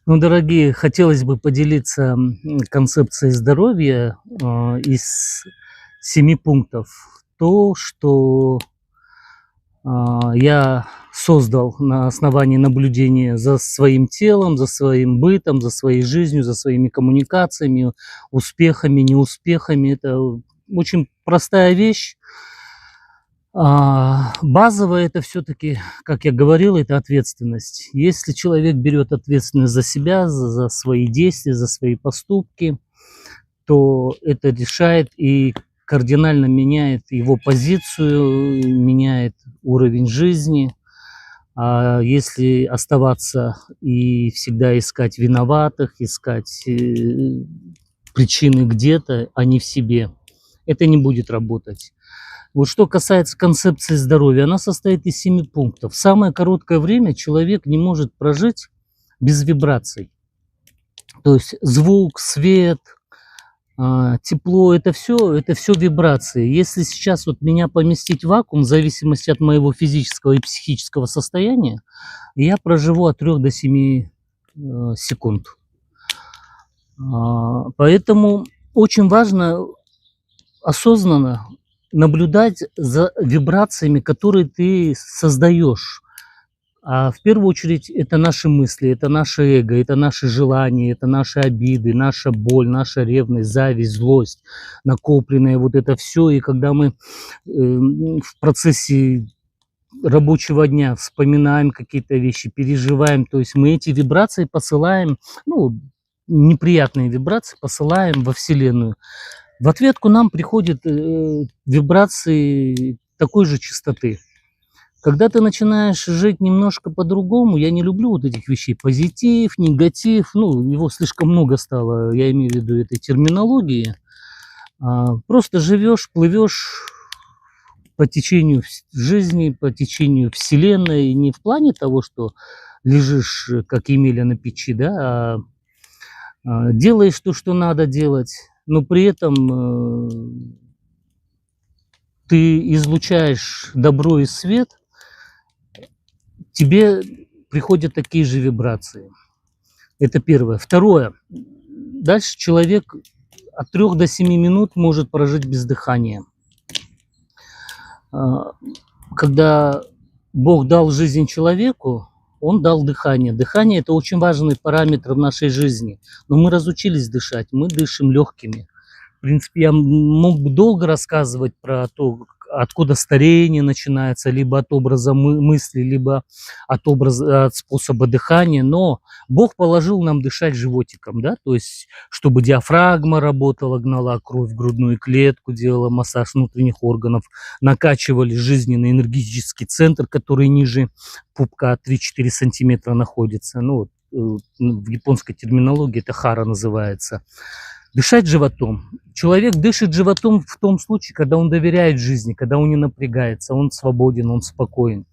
Ну, дорогие, хотелось бы поделиться концепцией здоровья из 7 пунктов. То, что я создал на основании наблюдения за своим телом, за своим бытом, за своей жизнью, за своими коммуникациями, успехами, неуспехами. Это очень простая вещь. Базовое это все-таки, как я говорил, это ответственность. Если человек берет ответственность за себя, за свои действия, за свои поступки, то это решает и кардинально меняет его позицию, меняет уровень жизни. А если оставаться и всегда искать виноватых, искать причины где-то, а не в себе, это не будет работать. Вот что касается концепции здоровья, она состоит из 7 пунктов. В самое короткое время человек не может прожить без вибраций. То есть звук, свет, тепло, это все вибрации. Если сейчас вот меня поместить в вакуум, в зависимости от моего физического и психического состояния, я проживу от 3 до 7 секунд. Поэтому очень важно осознанно наблюдать за вибрациями, которые ты создаешь. А в первую очередь это наши мысли, это наше эго, это наши желания, это наши обиды, наша боль, наша ревность, зависть, злость, накопленное вот это все. И когда мы в процессе рабочего дня вспоминаем какие-то вещи, переживаем, то есть мы эти вибрации посылаем, ну, неприятные вибрации посылаем во Вселенную. В ответку нам приходят вибрации такой же частоты. Когда ты начинаешь жить немножко по-другому, я не люблю вот этих вещей, позитив, негатив, ну, его слишком много стало, я имею в виду этой терминологии. Просто живешь, плывешь по течению жизни, по течению Вселенной, не в плане того, что лежишь, как Емеля на печи, да, делаешь то, что надо делать, но при этом ты излучаешь добро и свет, тебе приходят такие же вибрации. Это первое. Второе. Дальше человек от 3 до 7 минут может прожить без дыхания. Когда Бог дал жизнь человеку, Он дал дыхание. Дыхание – это очень важный параметр в нашей жизни. Но мы разучились дышать, мы дышим легкими. В принципе, я мог бы долго рассказывать про то, откуда старение начинается, либо от образа мысли, либо от способа дыхания, но Бог положил нам дышать животиком, да, то есть чтобы диафрагма работала, гнала кровь в грудную клетку, делала массаж внутренних органов, накачивали жизненный энергетический центр, который ниже пупка 3-4 сантиметра находится, ну, в японской терминологии это хара называется. Дышать животом. Человек дышит животом в том случае, когда он доверяет жизни, когда он не напрягается, он свободен, он спокоен.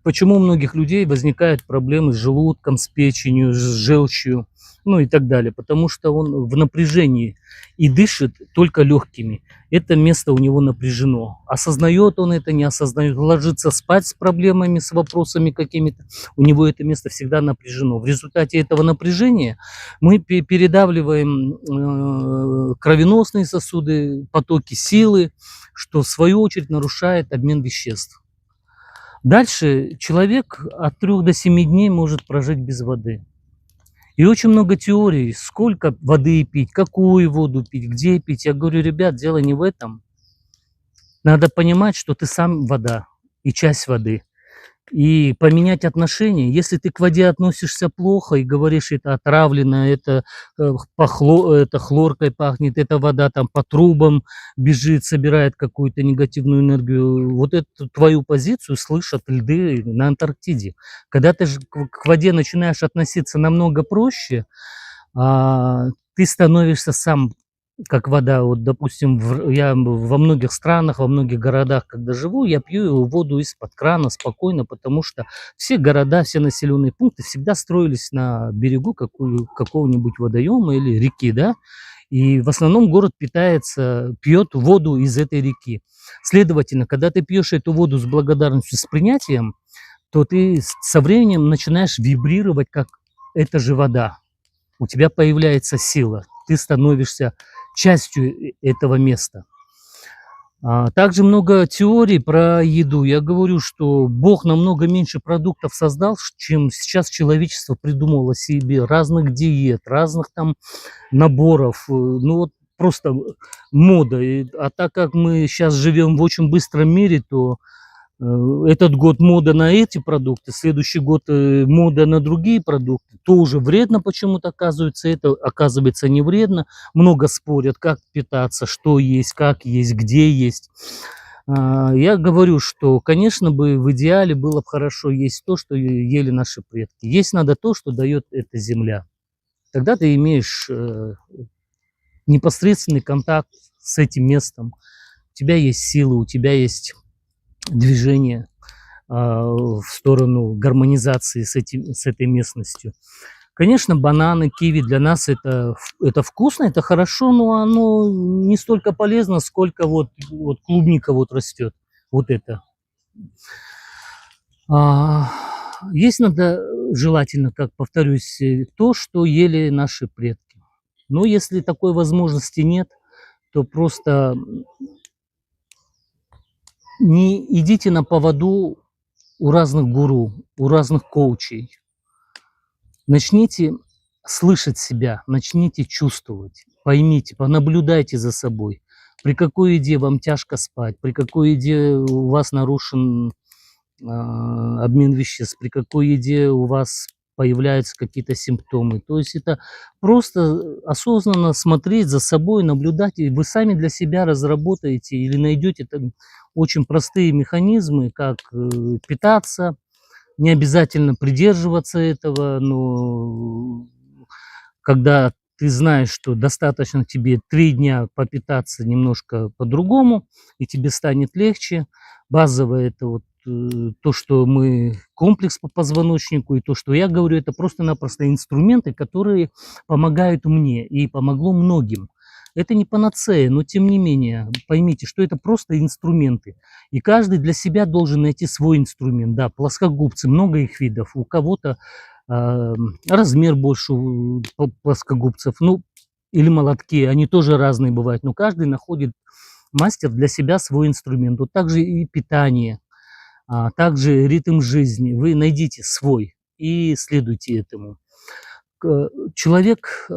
Почему у многих людей возникают проблемы с желудком, с печенью, с желчью, ну и так далее? Потому что он в напряжении и дышит только легкими. Это место у него напряжено. Осознает он это, не осознает, ложится спать с проблемами, с вопросами какими-то. У него это место всегда напряжено. В результате этого напряжения мы передавливаем кровеносные сосуды, потоки силы, что в свою очередь нарушает обмен веществ. Дальше человек от 3 до 7 дней может прожить без воды. И очень много теорий, сколько воды пить, какую воду пить, где пить. Я говорю, ребят, дело не в этом. Надо понимать, что ты сам вода и часть воды. И поменять отношения. Если ты к воде относишься плохо и говоришь, это отравлено, это хлоркой пахнет, эта вода там по трубам бежит, собирает какую-то негативную энергию, вот эту твою позицию слышат льды на Антарктиде. Когда ты же к воде начинаешь относиться намного проще, ты становишься сам как вода. Вот, допустим, я во многих странах, во многих городах, когда живу, я пью воду из-под крана спокойно, потому что все города, все населенные пункты всегда строились на берегу какого-нибудь водоема или реки, да, и в основном город пьет воду из этой реки. Следовательно, когда ты пьешь эту воду с благодарностью, с принятием, то ты со временем начинаешь вибрировать как это же вода. У тебя появляется сила, ты становишься частью этого места. Также много теорий про еду. Я говорю, что Бог намного меньше продуктов создал, чем сейчас человечество придумало себе. Разных диет, разных там наборов. Ну вот просто мода. А так как мы сейчас живем в очень быстром мире, то этот год мода на эти продукты, следующий год мода на другие продукты, тоже вредно почему-то оказывается, это оказывается не вредно. Много спорят, как питаться, что есть, как есть, где есть. Я говорю, что, конечно, бы в идеале было бы хорошо есть то, что ели наши предки. Есть надо то, что дает эта земля. Тогда ты имеешь непосредственный контакт с этим местом. У тебя есть силы, у тебя есть движение в сторону гармонизации с этой местностью. Конечно, бананы, киви для нас это вкусно, это хорошо, но оно не столько полезно, сколько вот клубника вот растет. Вот это. Есть надо желательно, как повторюсь, то, что ели наши предки. Но если такой возможности нет, то просто не идите на поводу у разных гуру, у разных коучей. Начните слышать себя, начните чувствовать, поймите, понаблюдайте за собой. При какой еде вам тяжко спать, при какой еде у вас нарушен обмен веществ, при какой еде у вас появляются какие-то симптомы. То есть это просто осознанно смотреть за собой, наблюдать, и вы сами для себя разработаете или найдете там очень простые механизмы, как питаться. Не обязательно придерживаться этого, но когда ты знаешь, что достаточно тебе 3 дня попитаться немножко по-другому, и тебе станет легче. Базовое это вот то, что мы комплекс по позвоночнику, и то, что я говорю, это просто-напросто инструменты, которые помогают мне и помогло многим. Это не панацея, но тем не менее, поймите, что это просто инструменты. И каждый для себя должен найти свой инструмент. Да, плоскогубцы, много их видов. У кого-то размер больше у плоскогубцев, ну, или молотки, они тоже разные бывают. Но каждый находит, мастер, для себя свой инструмент. Вот также и питание, также ритм жизни. Вы найдите свой и следуйте этому. Человек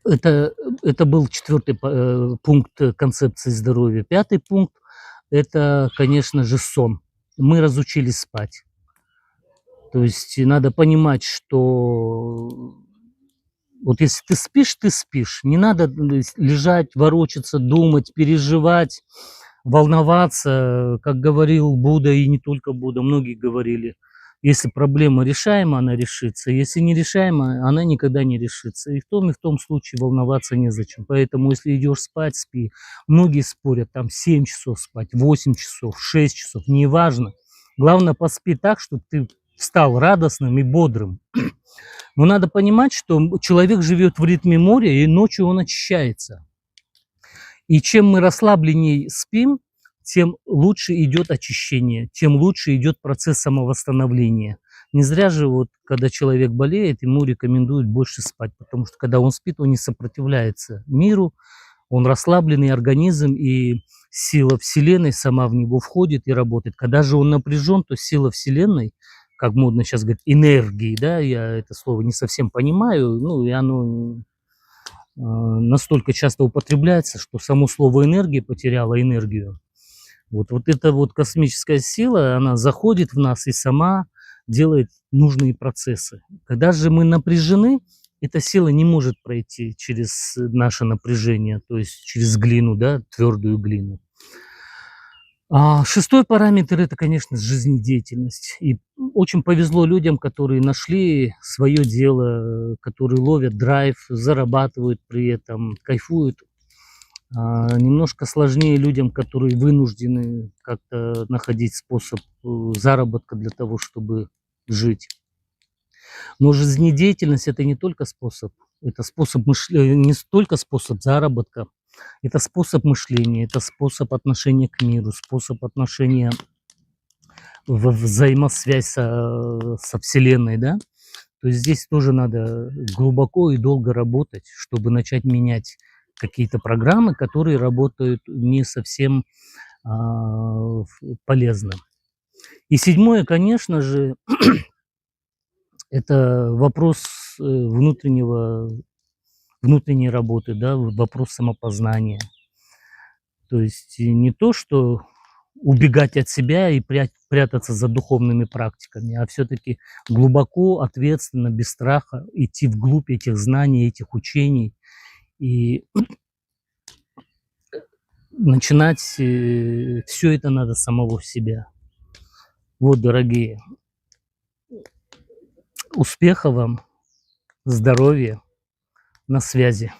это был 4-й пункт концепции здоровья. 5-й пункт это, конечно же, сон. Мы разучились спать. То есть надо понимать, что вот если ты спишь, ты спишь. Не надо лежать, ворочаться, думать, переживать, волноваться. Как говорил Будда, и не только Будда, многие говорили, если проблема решаема, она решится. Если не решаема, она никогда не решится. И в том случае волноваться незачем. Поэтому, если идешь спать, спи. Многие спорят, там 7 часов спать, 8 часов, 6 часов, неважно. Главное, поспи так, чтобы ты стал радостным и бодрым. Но надо понимать, что человек живет в ритме моря, и ночью он очищается. И чем мы расслабленнее спим, тем лучше идет очищение, тем лучше идет процесс самовосстановления. Не зря же вот, когда человек болеет, ему рекомендуют больше спать, потому что когда он спит, он не сопротивляется миру, он расслабленный организм, и сила Вселенной сама в него входит и работает. Когда же он напряжен, то сила Вселенной, как модно сейчас говорить, энергии, да, я это слово не совсем понимаю, ну и оно настолько часто употребляется, что само слово энергия потеряло энергию. Вот эта вот космическая сила, она заходит в нас и сама делает нужные процессы. Когда же мы напряжены, эта сила не может пройти через наше напряжение, то есть через глину, да, твердую глину. 6-й параметр – это, конечно, жизнедеятельность. И очень повезло людям, которые нашли свое дело, которые ловят драйв, зарабатывают при этом, кайфуют. Немножко сложнее людям, которые вынуждены как-то находить способ заработка для того, чтобы жить. Но жизнедеятельность – это не только способ, это способ мышления, не только способ заработка, это способ мышления, это способ отношения к миру, способ отношения взаимосвязь со Вселенной, да, то есть здесь тоже надо глубоко и долго работать, чтобы начать менять какие-то программы, которые работают не совсем полезно. И седьмое, конечно же, это вопрос внутренней работы, да, вопрос самопознания. То есть не то, что убегать от себя и прятаться за духовными практиками, а все-таки глубоко, ответственно, без страха идти вглубь этих знаний, этих учений и начинать все это надо с самого себя. Вот, дорогие, успехов вам, здоровья, на связи.